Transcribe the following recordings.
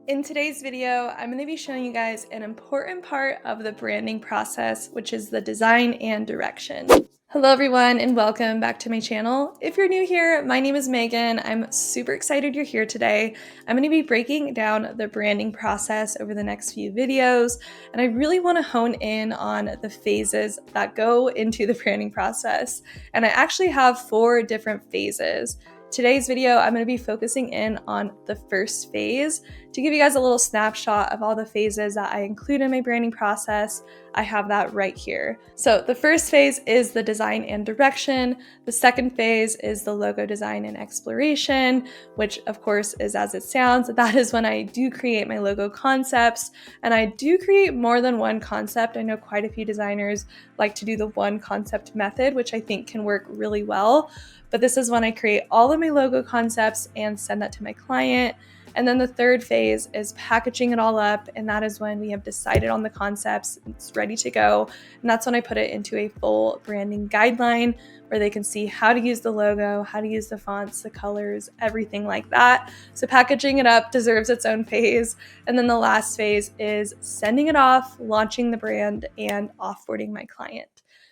In today's video, I'm going to be showing you guys an important part of the branding process, which is the design and direction. Hello everyone and welcome back to my channel. If you're new here, my name is Megan. I'm super excited you're here today. I'm going to be breaking down the branding process over the next few videos, and I really want to hone in on the phases that go into the branding process. And I actually have 4 different phases. Today's video, I'm going to be focusing in on the first phase to give you guys a little snapshot of all the phases that I include in my branding process. I have that right here. So the first phase is the design and direction. The second phase is the logo design and exploration, which of course is as it sounds. That is when I do create my logo concepts, and I do create more than one concept. I know quite a few designers like to do the one concept method, which I think can work really well. But this is when I create all of my logo concepts and send that to my client. And then the third phase is packaging it all up, and that is when we have decided on the concepts, it's ready to go, and that's when I put it into a full branding guideline where they can see how to use the logo, how to use the fonts, the colors, everything like that. So packaging it up deserves its own phase. And then the last phase is sending it off, launching the brand, and offboarding my client.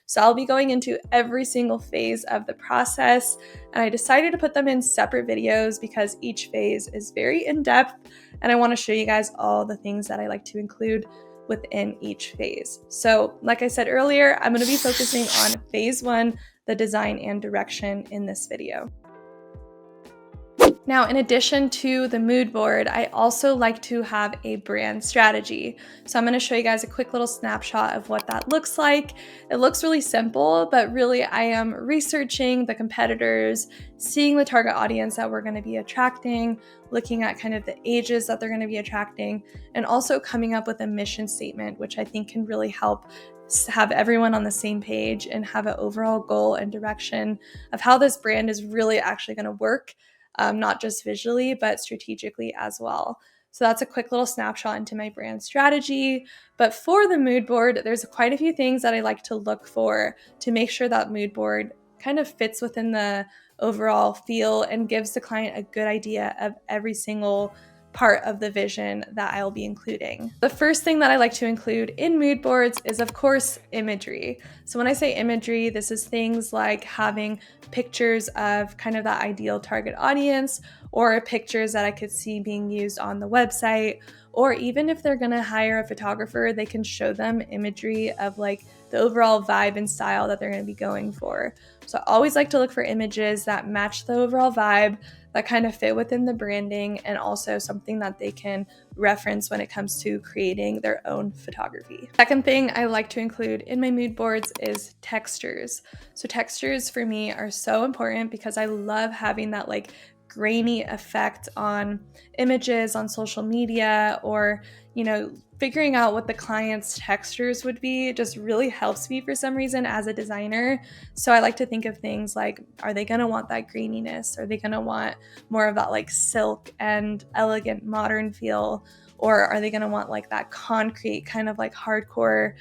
So I'll be going into every single phase of the process, and I decided to put them in separate videos because each phase is very in-depth, and I want to show you guys all the things that I like to include within each phase. So like I said earlier, I'm going to be focusing on phase 1, the design and direction, in this video. Now, in addition to the mood board, I also like to have a brand strategy. So I'm going to show you guys a quick little snapshot of what that looks like. It looks really simple, but really I am researching the competitors, seeing the target audience that we're going to be attracting, looking at kind of the ages that they're going to be attracting, and also coming up with a mission statement, which I think can really help have everyone on the same page and have an overall goal and direction of how this brand is really actually going to work. Not just visually, but strategically as well. So that's a quick little snapshot into my brand strategy. But for the mood board, there's quite a few things that I like to look for to make sure that mood board kind of fits within the overall feel and gives the client a good idea of every single part of the vision that I'll be including. The first thing that I like to include in mood boards is, of course, imagery. So when I say imagery, this is things like having pictures of kind of that ideal target audience, or pictures that I could see being used on the website, or even if they're gonna hire a photographer, they can show them imagery of like the overall vibe and style that they're gonna be going for. So I always like to look for images that match the overall vibe, that kind of fit within the branding, and also something that they can reference when it comes to creating their own photography. Second thing I like to include in my mood boards is textures. So textures for me are so important because I love having that like grainy effect on images on social media, or figuring out what the client's textures would be just really helps me for some reason as a designer. So I like to think of things like, are they going to want that graininess? Are they going to want more of that like silk and elegant modern feel? Or are they going to want like that concrete kind of like hardcore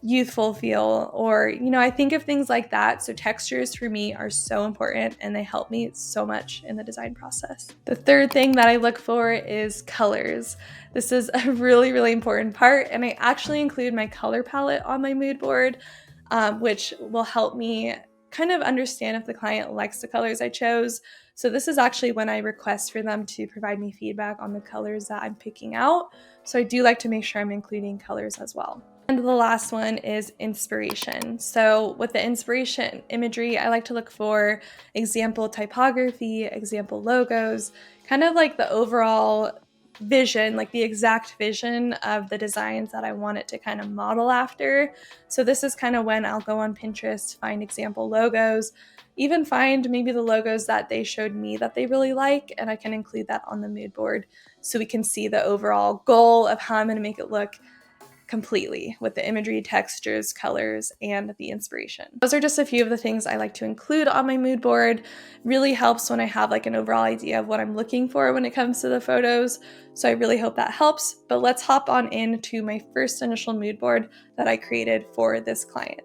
youthful feel? Or I think of things like that. So textures for me are so important, and they help me so much in the design process. The third thing that I look for is colors. This is a really important part, and I actually include my color palette on my mood board, which will help me kind of understand if the client likes the colors I chose. So this is actually when I request for them to provide me feedback on the colors that I'm picking out. So I do like to make sure I'm including colors as well. And the last one is inspiration. So with the inspiration imagery, I like to look for example typography, example logos, kind of like the overall vision, like the exact vision of the designs that I want it to kind of model after. So this is kind of when I'll go on Pinterest, find example logos, even find maybe the logos that they showed me that they really like, and I can include that on the mood board so we can see the overall goal of how I'm going to make it look completely with the imagery, textures, colors, and the inspiration. Those are just a few of the things I like to include on my mood board. Really helps when I have like an overall idea of what I'm looking for when it comes to the photos. So I really hope that helps, but let's hop on into my first initial mood board that I created for this client.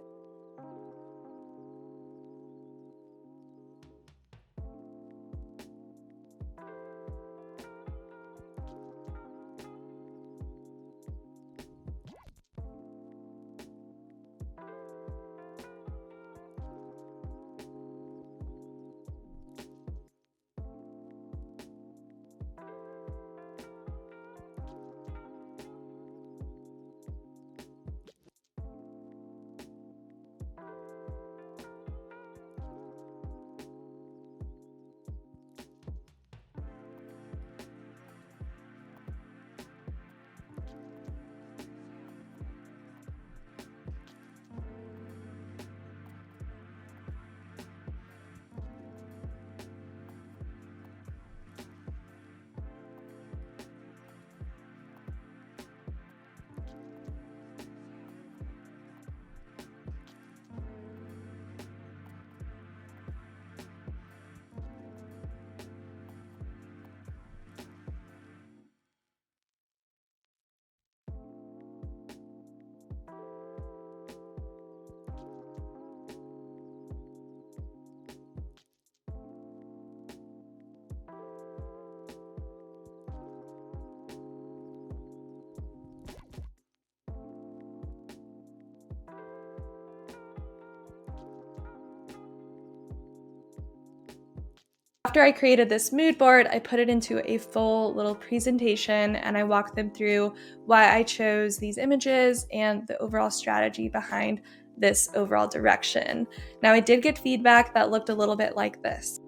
after I created this mood board, I put it into a full little presentation and I walked them through why I chose these images and the overall strategy behind this overall direction. Now, I did get feedback that looked a little bit like this.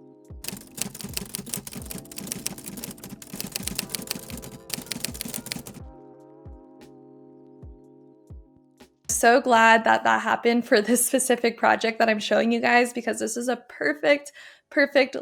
So glad that that happened for this specific project that I'm showing you guys, because this is a perfect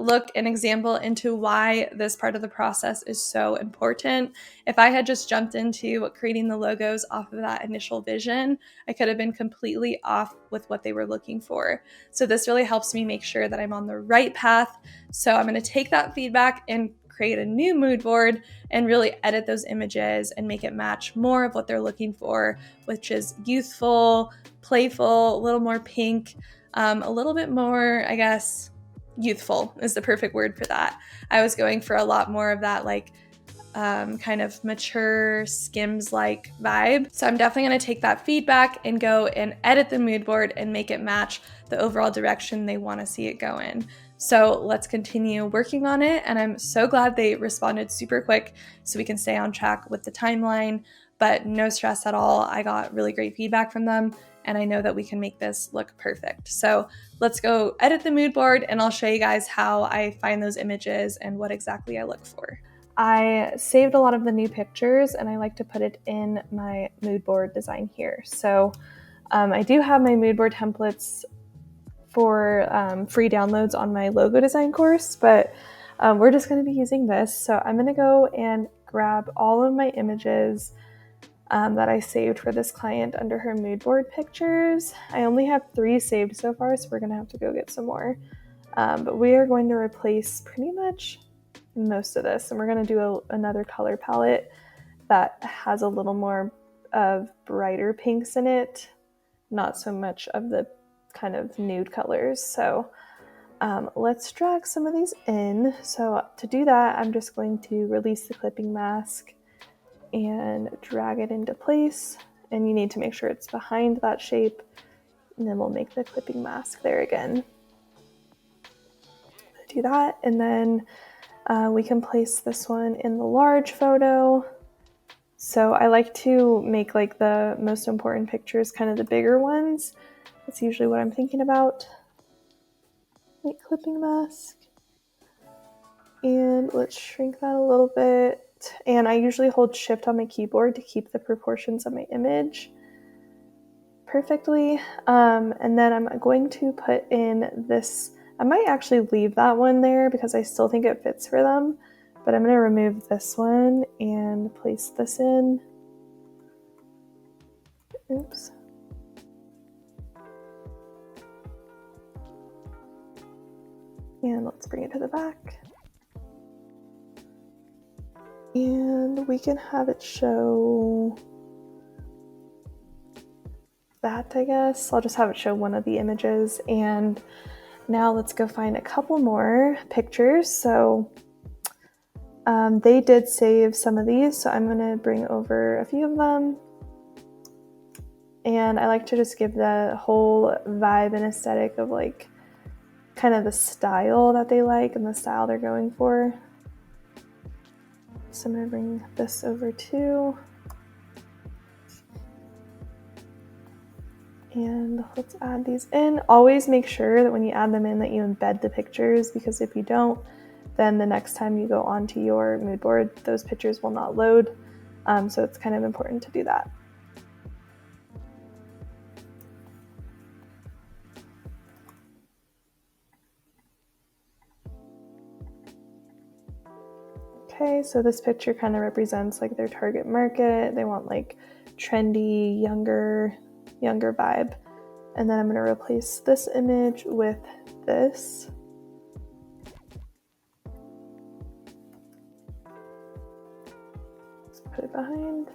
look and example into why this part of the process is so important. If I had just jumped into creating the logos off of that initial vision, I could have been completely off with what they were looking for. So this really helps me make sure that I'm on the right path. So I'm going to take that feedback and create a new mood board and really edit those images and make it match more of what they're looking for, which is youthful, playful, a little more pink, a little bit more, I guess, youthful is the perfect word for that. I was going for a lot more of that like kind of mature Skims-like vibe. So I'm definitely going to take that feedback and go and edit the mood board and make it match the overall direction they want to see it go in. So let's continue working on it. And I'm so glad they responded super quick so we can stay on track with the timeline, but no stress at all. I got really great feedback from them and I know that we can make this look perfect. So let's go edit the mood board and I'll show you guys how I find those images and what exactly I look for. I saved a lot of the new pictures and I like to put it in my mood board design here. So I do have my mood board templates for free downloads on my logo design course, but we're just going to be using this. So I'm going to go and grab all of my images that I saved for this client under her mood board pictures. I only have 3 saved so far, so we're going to have to go get some more. But we are going to replace pretty much most of this, and we're going to do another color palette that has a little more of brighter pinks in it, not so much of the kind of nude colors. So let's drag some of these in. So to do that, I'm just going to release the clipping mask and drag it into place, and you need to make sure it's behind that shape, and then we'll make the clipping mask there again. Do that, and then we can place this one in the large photo. So I like to make like the most important pictures kind of the bigger ones. That's usually what I'm thinking about. Make clipping mask. And let's shrink that a little bit. And I usually hold shift on my keyboard to keep the proportions of my image perfectly. And then I'm going to put in this. I might actually leave that one there because I still think it fits for them. But I'm going to remove this one and place this in. Oops. And let's bring it to the back. And we can have it show that, I guess. I'll just have it show one of the images. And now let's go find a couple more pictures. So they did save some of these, so I'm gonna bring over a few of them. And I like to just give the whole vibe and aesthetic of like kind of the style that they like and the style they're going for. So I'm gonna bring this over too. And let's add these in. Always make sure that when you add them in that you embed the pictures, because if you don't, then the next time you go onto your mood board, those pictures will not load. So it's kind of important to do that. Okay, so this picture kind of represents like their target market. They want like trendy, younger vibe. And then I'm going to replace this image with this. Let's put it behind.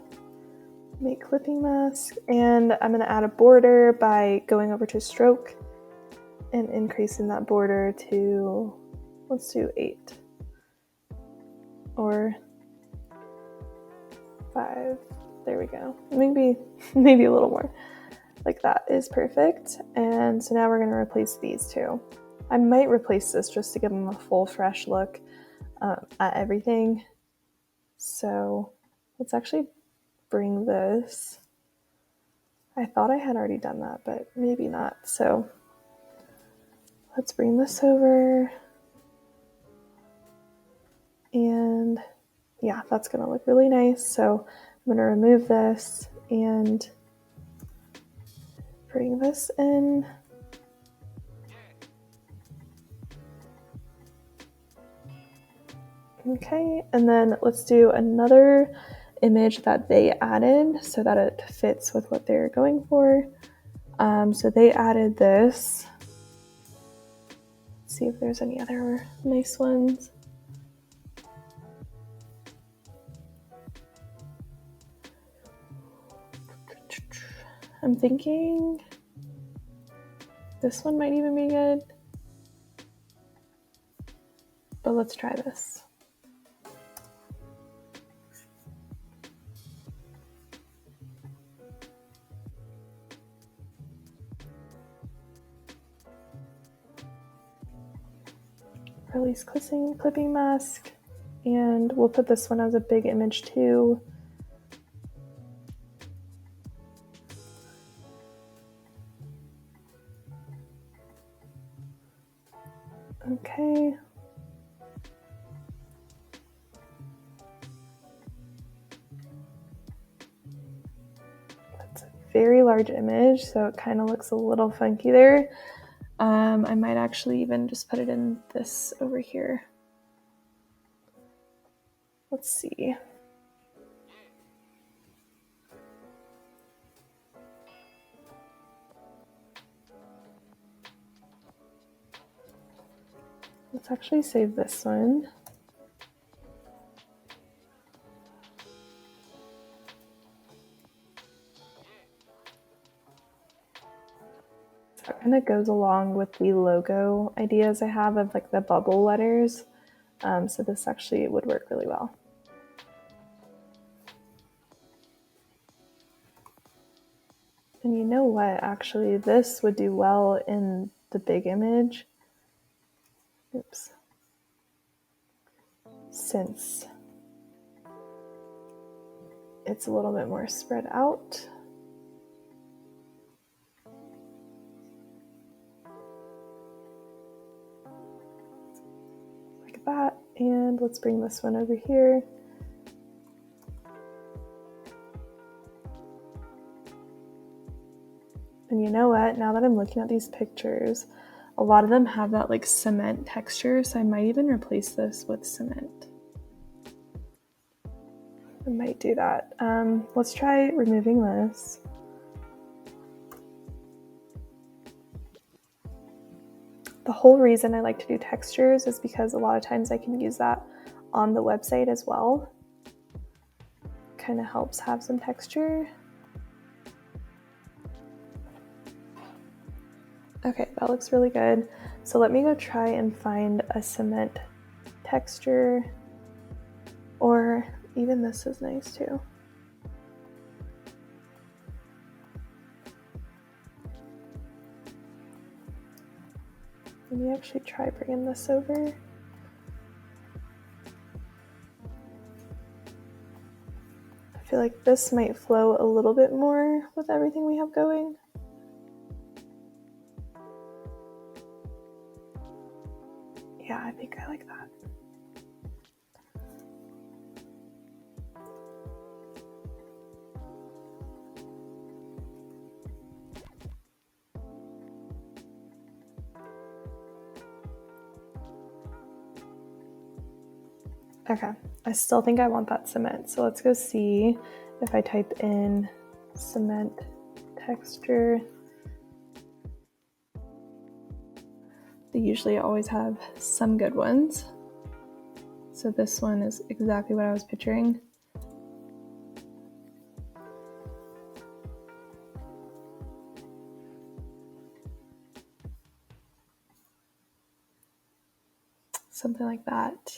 Make clipping mask, and I'm going to add a border by going over to stroke and increasing that border to, let's do 8 or 5. There we go. Maybe a little more. Like that is perfect. And so now we're going to replace these two. I might replace this just to give them a full fresh look at everything. So let's actually bring this. I thought I had already done that, but maybe not. So let's bring this over. And yeah, that's gonna look really nice. So I'm gonna remove this and bring this in. Okay, and then let's do another image that they added so that it fits with what they're going for. So they added this. Let's see if there's any other nice ones. I'm thinking this one might even be good, but let's try this. Release clipping mask, and we'll put this one as a big image too. Okay. That's a very large image, so it kind of looks a little funky there. I might actually even just put it in this over here. Let's see. Let's actually save this one. So it kind of goes along with the logo ideas I have of like the bubble letters. So this actually would work really well. And you know what, actually this would do well in the big image. Oops. Since it's a little bit more spread out. Like that. And let's bring this one over here. And you know what, now that I'm looking at these pictures, a lot of them have that like cement texture, so I might even replace this with cement. I might do that. Let's try removing this. The whole reason I like to do textures is because a lot of times I can use that on the website as well. Kind of helps have some texture. Okay, that looks really good. So let me go try and find a cement texture, or even this is nice too. Let me actually try bringing this over. I feel like this might flow a little bit more with everything we have going. Yeah, I think I like that. Okay, I still think I want that cement. So let's go see if I type in cement texture. They usually always have some good ones. So this one is exactly what I was picturing. Something like that.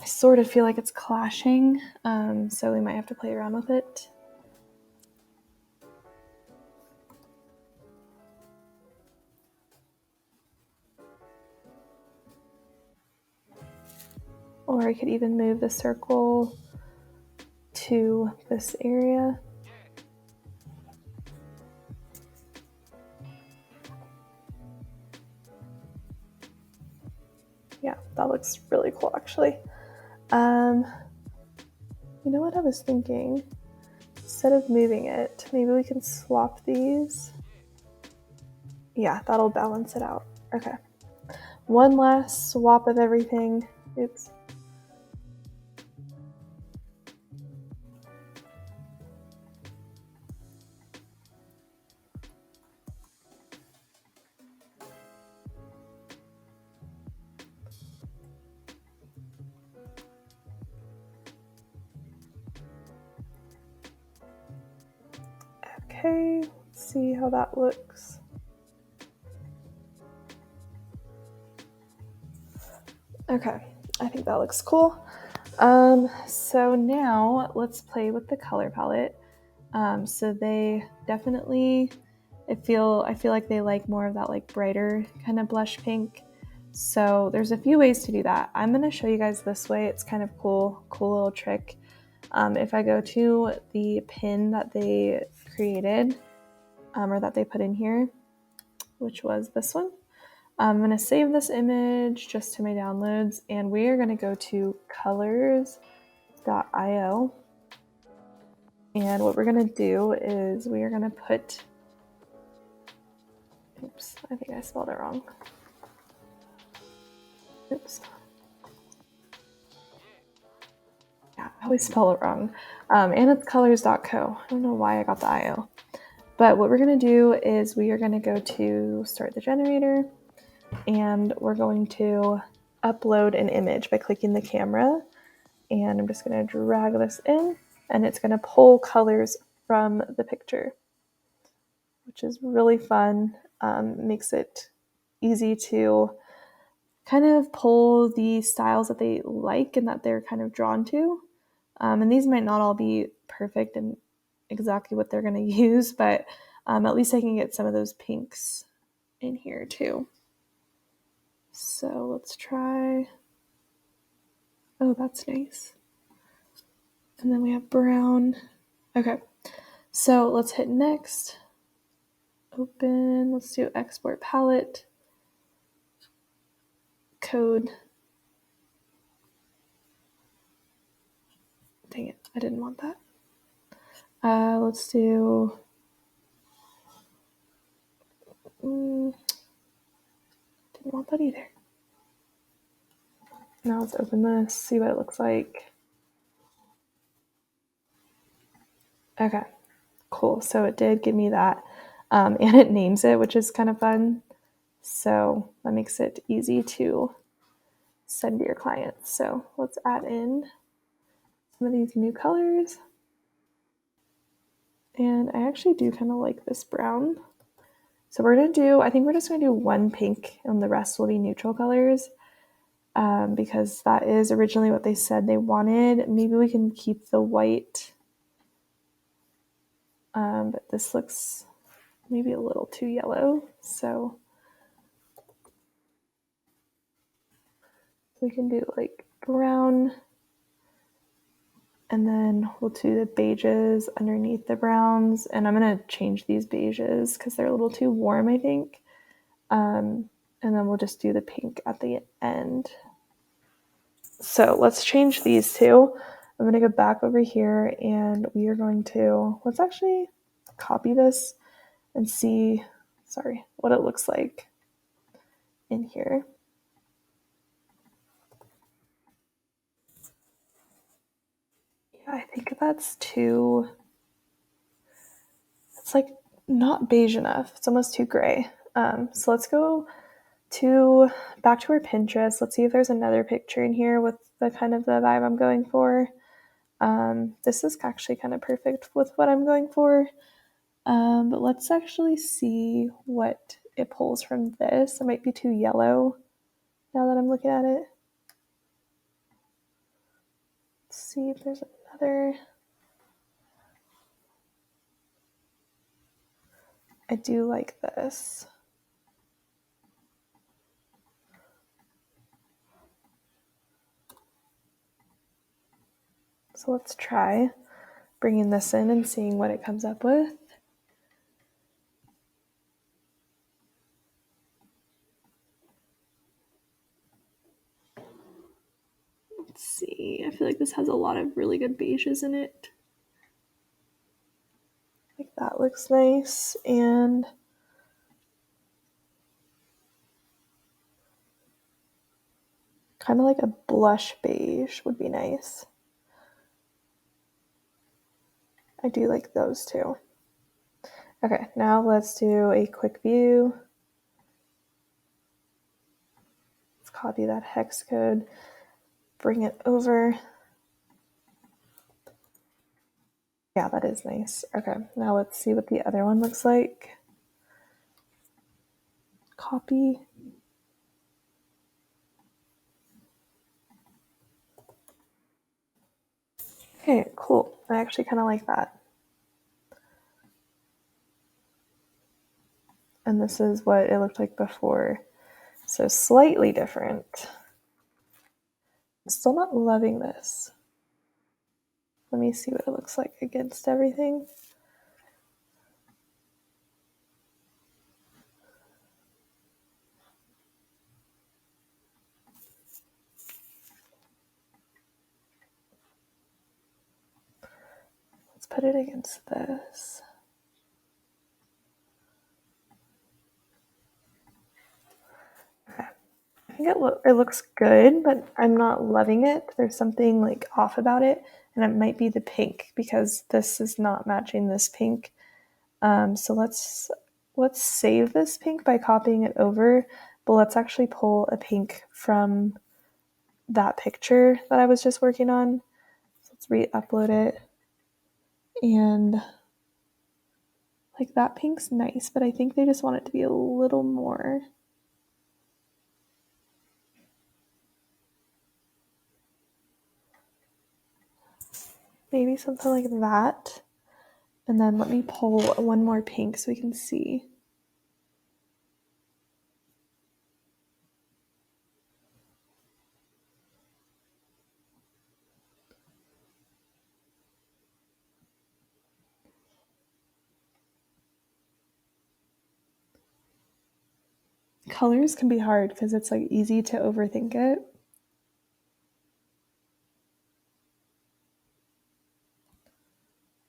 I sort of feel like it's clashing, so we might have to play around with it. or I could even move the circle to this area. Yeah, that looks really cool actually. You know what I was thinking? Instead of moving it, maybe we can swap these. Yeah, that'll balance it out. Okay. One last swap of everything. Oops. Okay, let's see how that looks. Okay, I think that looks cool. So now let's play with the color palette. So they definitely, I feel like they like more of that like brighter kind of blush pink. So there's a few ways to do that. I'm gonna show you guys this way. It's kind of cool little trick. If I go to the pin that they created, or that they put in here, which was this one, I'm gonna save this image just to my downloads, and we are gonna go to colors.io. And what we're gonna do is we are gonna put, oops, I think I spelled it wrong. Oops. Yeah, I always spell it wrong. And it's colors.co. I don't know why I got the IO. But what we're gonna do is we are gonna go to start the generator, and we're going to upload an image by clicking the camera. And I'm just gonna drag this in, and it's gonna pull colors from the picture, which is really fun. Makes it easy to kind of pull the styles that they like and that they're kind of drawn to. And these might not all be perfect and exactly what they're going to use, but at least I can get some of those pinks in here too. So let's try. Oh, that's nice. And then we have brown. Okay, so let's hit next. Open. Let's do export palette. Code. Dang it, I didn't want that. Let's do. Didn't want that either. Now let's open this, see what it looks like. Okay, cool. So it did give me that, and it names it, which is kind of fun. So that makes it easy to send to your clients. So let's add in some of these new colors. And I actually do kind of like this brown. So we're going to do, I think we're just going to do one pink and the rest will be neutral colors, because that is originally what they said they wanted. Maybe we can keep the white, but this looks maybe a little too yellow. So we can do like brown, and then we'll do the beiges underneath the browns. And I'm going to change these beiges because they're a little too warm, I think. And then we'll just do the pink at the end. So let's change these two. I'm going to go back over here, and we are going to, let's actually copy this and see, what it looks like in here. Yeah, I think that's too, it's like not beige enough. It's almost too gray. So let's go back to our Pinterest. Let's see if there's another picture in here with the kind of the vibe I'm going for. This is actually kind of perfect with what I'm going for. But let's actually see what it pulls from this. It might be too yellow now that I'm looking at it. Let's see if there's another. I do like this. So let's try bringing this in and seeing what it comes up with. Let's see, I feel like this has a lot of really good beiges in it. Like that looks nice, and kind of like a blush beige would be nice. I do like those too. Okay, now let's do a quick view. Let's copy that hex code, bring it over. Yeah, that is nice. Okay, now let's see what the other one looks like. Copy. Okay, cool. I actually kind of like that. And this is what it looked like before. So slightly different. I'm still not loving this. Let me see what it looks like against everything. Let's put it against this. Okay. I think it looks good, but I'm not loving it. There's something like off about it, and it might be the pink because this is not matching this pink. So let's save this pink by copying it over, but let's actually pull a pink from that picture that I was just working on. So let's re-upload it, and like that pink's nice, but I think they just want it to be a little more. Maybe something like that. And then let me pull one more pink so we can see. Colors can be hard because it's like easy to overthink it.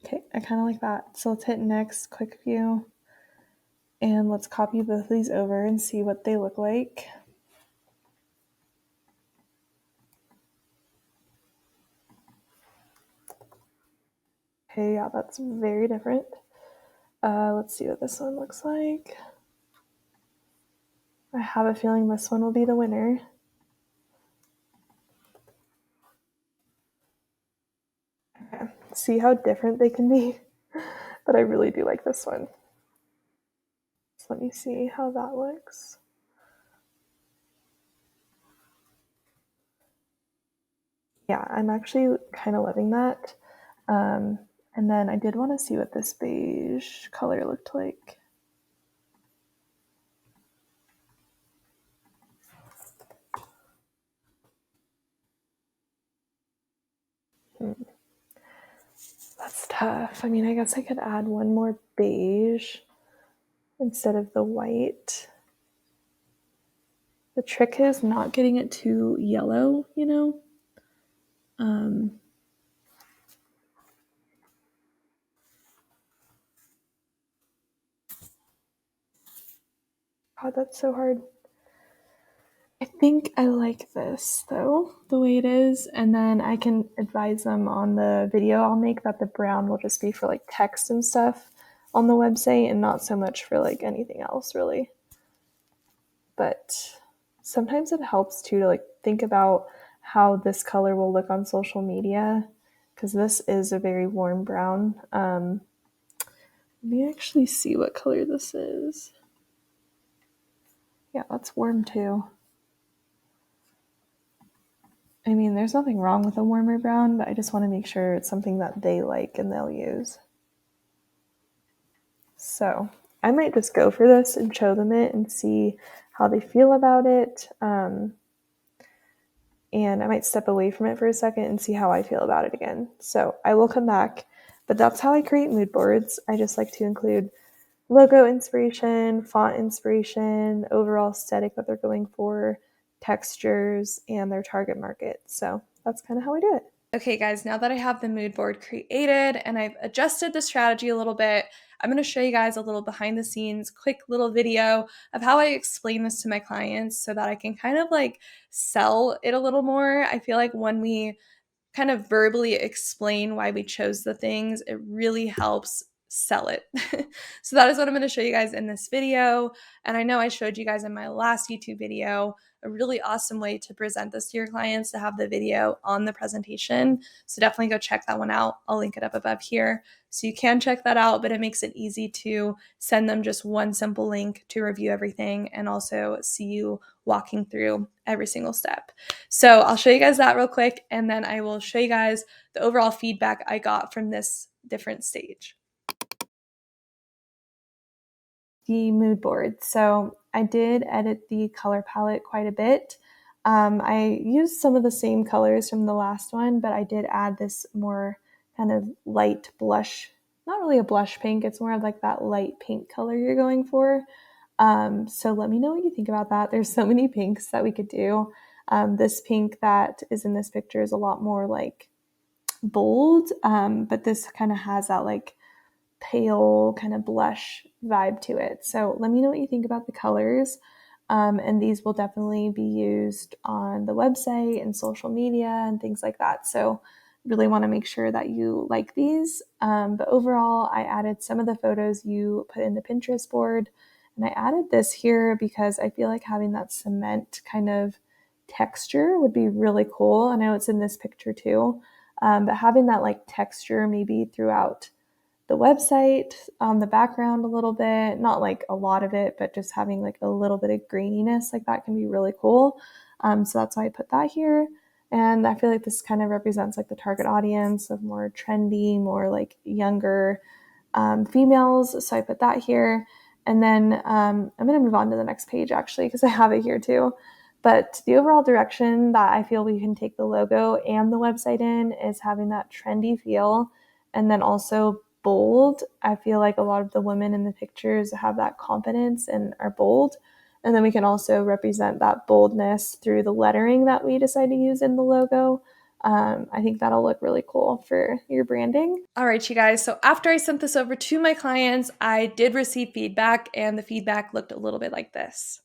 Okay, I kind of like that. So let's hit next, quick view, and let's copy both of these over and see what they look like. Okay, yeah, that's very different. Let's see what this one looks like. I have a feeling this one will be the winner. Okay, see how different they can be? But I really do like this one. So let me see how that looks. Yeah, I'm actually kind of loving that. And then I did want to see what this beige color looked like. That's tough. I mean, I guess I could add one more beige instead of the white. The trick is not getting it too yellow, you know? God, that's so hard. I think I like this though, the way it is, and then I can advise them on the video I'll make that the brown will just be for like text and stuff on the website and not so much for like anything else really. But sometimes it helps too to like think about how this color will look on social media because this is a very warm brown. Let me actually see what color this is. Yeah, that's warm too. I mean, there's nothing wrong with a warmer brown, but I just want to make sure it's something that they like and they'll use. So I might just go for this and show them it and see how they feel about it. and I might step away from it for a second and see how I feel about it again. So I will come back, but that's how I create mood boards. I just like to include logo inspiration, font inspiration, overall aesthetic that they're going for, textures, and their target market. So that's kind of how I do it. Okay, guys, now that I have the mood board created and I've adjusted the strategy a little bit, I'm going to show you guys a little behind the scenes, quick little video of how I explain this to my clients so that I can kind of like sell it a little more. I feel like when we kind of verbally explain why we chose the things, it really helps sell it. So that is what I'm going to show you guys in this video. And I know I showed you guys in my last YouTube video a really awesome way to present this to your clients, to have the video on the presentation. So definitely go check that one out. I'll link it up above here. So you can check that out, but it makes it easy to send them just one simple link to review everything and also see you walking through every single step. So I'll show you guys that real quick, and then I will show you guys the overall feedback I got from this different stage. The mood board. So I did edit the color palette quite a bit. I used some of the same colors from the last one, but I did add this more kind of light blush, not really a blush pink, it's more of like that light pink color you're going for. So let me know what you think about that. There's so many pinks that we could do. This pink that is in this picture is a lot more like bold, but this kind of has that like pale kind of blush vibe to it. So let me know what you think about the colors. And these will definitely be used on the website and social media and things like that. So really want to make sure that you like these. But overall, I added some of the photos you put in the Pinterest board. And I added this here because I feel like having that cement kind of texture would be really cool. I know it's in this picture too. But having that like texture maybe throughout the website on the background a little bit, not like a lot of it, but just having like a little bit of graininess like that can be really cool. So that's why I put that here. And I feel like this kind of represents like the target audience of more trendy, more like younger females. So I put that here. And then I'm going to move on to the next page actually, because I have it here too. But the overall direction that I feel we can take the logo and the website in is having that trendy feel, and then also bold. I feel like a lot of the women in the pictures have that confidence and are bold. And then we can also represent that boldness through the lettering that we decide to use in the logo. I think that'll look really cool for your branding. All right, you guys. So after I sent this over to my clients, I did receive feedback, and the feedback looked a little bit like this.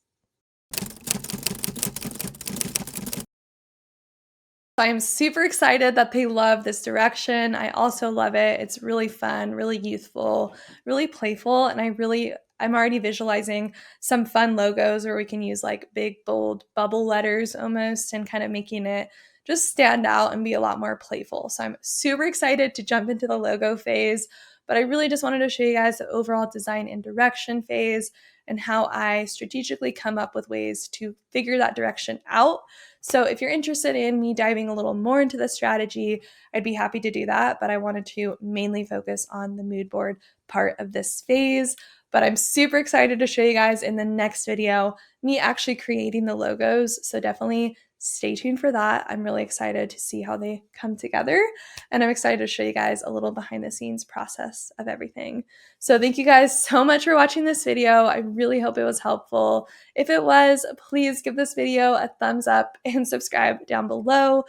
I'm super excited that they love this direction. I also love it. It's really fun, really youthful, really playful, and I'm already visualizing some fun logos where we can use like big, bold bubble letters almost and kind of making it just stand out and be a lot more playful. So I'm super excited to jump into the logo phase, but I really just wanted to show you guys the overall design and direction phase and how I strategically come up with ways to figure that direction out. So if you're interested in me diving a little more into the strategy, I'd be happy to do that, but I wanted to mainly focus on the mood board part of this phase. But I'm super excited to show you guys in the next video me actually creating the logos. So definitely stay tuned for that. I'm really excited to see how they come together, and I'm excited to show you guys a little behind the scenes process of everything. So thank you guys so much for watching this video. I really hope it was helpful. If it was, please give this video a thumbs up and subscribe down below.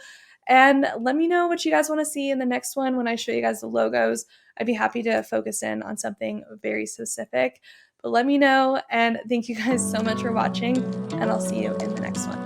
And let me know what you guys want to see in the next one when I show you guys the logos. I'd be happy to focus in on something very specific. But let me know, and thank you guys so much for watching, and I'll see you in the next one.